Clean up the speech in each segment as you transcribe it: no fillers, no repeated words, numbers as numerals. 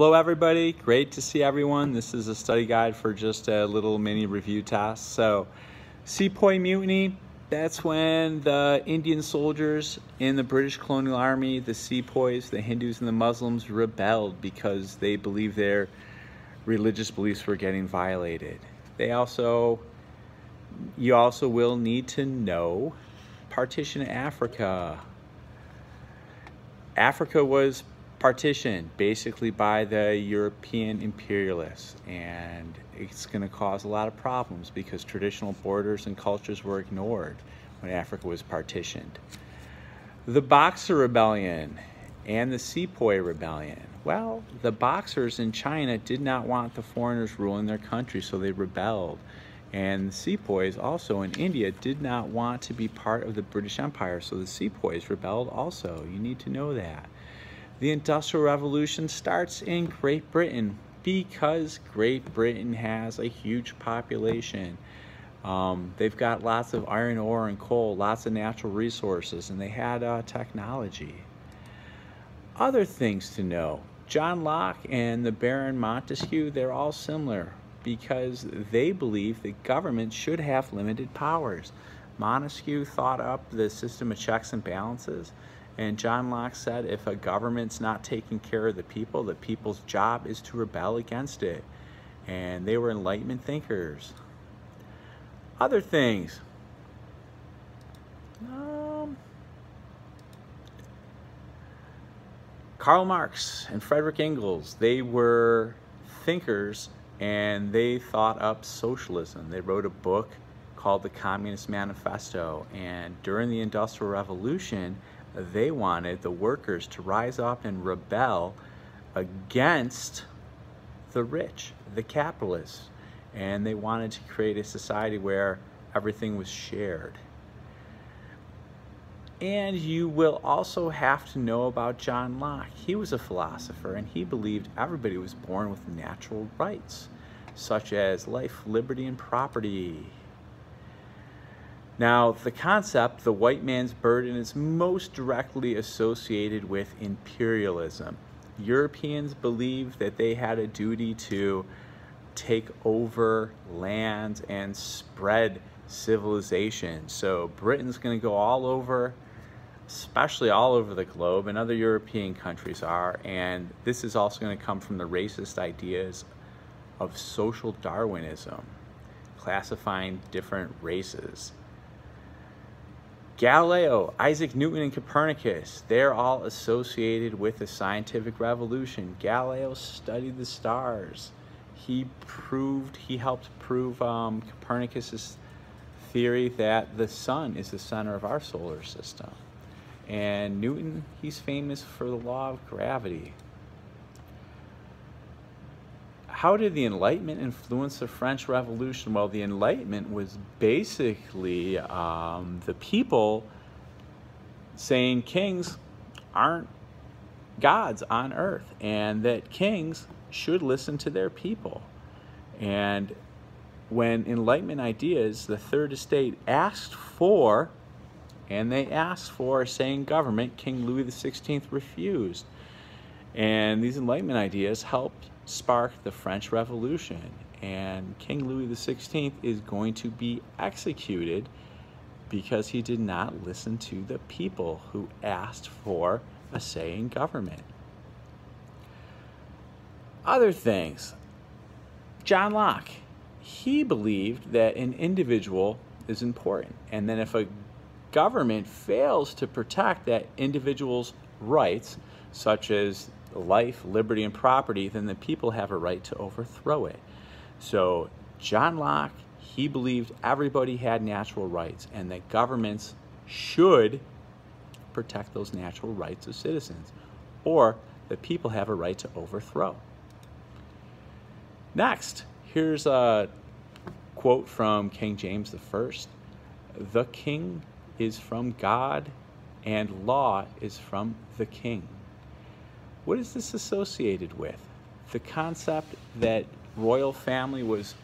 Hello everybody, great to see everyone. This is a study guide for just a little mini review test. So, Sepoy Mutiny, that's when the Indian soldiers in the British colonial army, the Sepoys, the Hindus and the Muslims rebelled because they believed their religious beliefs were getting violated. You also will need to know partition of Africa. Africa was partitioned basically by the European imperialists, and it's going to cause a lot of problems because traditional borders and cultures were ignored when Africa was partitioned. The Boxer Rebellion and the Sepoy Rebellion. Well, the Boxers in China did not want the foreigners ruling their country, so they rebelled. And the Sepoys also in India did not want to be part of the British Empire, so the Sepoys rebelled also. You need to know that. The Industrial Revolution starts in Great Britain because Great Britain has a huge population. They've got lots of iron ore and coal, lots of natural resources, and they had technology. Other things to know. John Locke and the Baron Montesquieu, they're all similar because they believe that government should have limited powers. Montesquieu thought up the system of checks and balances, and John Locke said if a government's not taking care of the people's job is to rebel against it. And they were Enlightenment thinkers. Other things. Karl Marx and Friedrich Engels, they were thinkers and they thought up socialism. They wrote a book called the Communist Manifesto, and during the Industrial Revolution, they wanted the workers to rise up and rebel against the rich, the capitalists, and they wanted to create a society where everything was shared. And you will also have to know about John Locke. He was a philosopher, and he believed everybody was born with natural rights, such as life, liberty, and property. Now, the concept, the white man's burden, is most directly associated with imperialism. Europeans believed that they had a duty to take over lands and spread civilization. So Britain's going to go all over, especially all over the globe, and other European countries are, and this is also going to come from the racist ideas of social Darwinism, classifying different races. Galileo, Isaac Newton, and Copernicus, they're all associated with the scientific revolution. Galileo studied the stars. He helped prove Copernicus's theory that the sun is the center of our solar system. And Newton, he's famous for the law of gravity. How did the Enlightenment influence the French Revolution? Well, the Enlightenment was basically the people saying kings aren't gods on earth, and that kings should listen to their people. And when Enlightenment ideas, the Third Estate asked for, and they asked for a saying government, King Louis XVI refused. And these Enlightenment ideas helped spark the French Revolution, and King Louis XVI is going to be executed because he did not listen to the people who asked for a say in government. Other things. John Locke, he believed that an individual is important, and then if a government fails to protect that individual's rights, such as life, liberty, and property, then the people have a right to overthrow it. So John Locke, he believed everybody had natural rights and that governments should protect those natural rights of citizens, or that people have a right to overthrow. Next, here's a quote from King James I. "The king is from God, and law is from the king." What is this associated with? The concept that royal family was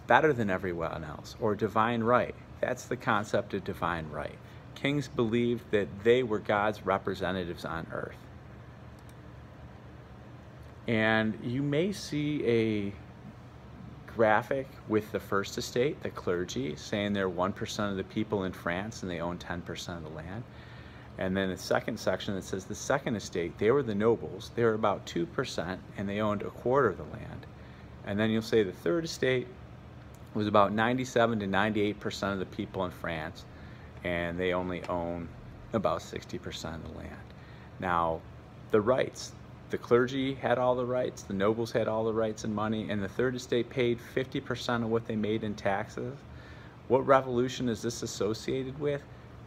better than everyone else, or divine right. That's the concept of divine right. Kings believed that they were God's representatives on earth. And you may see a graphic with the first estate, the clergy, saying they're 1% of the people in France and they own 10% of the land. And then the second section that says the second estate, they were the nobles, they were about 2% and they owned a quarter of the land. And then you'll say the third estate was about 97 to 98% of the people in France and they only own about 60% of the land. Now, the rights, the clergy had all the rights, the nobles had all the rights and money, and the third estate paid 50% of what they made in taxes. What revolution is this associated with?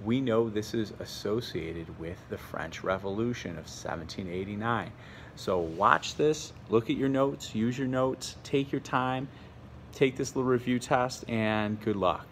We know this is associated with the French Revolution of 1789. So watch this, look at your notes, use your notes, take your time, take this little review test, and good luck.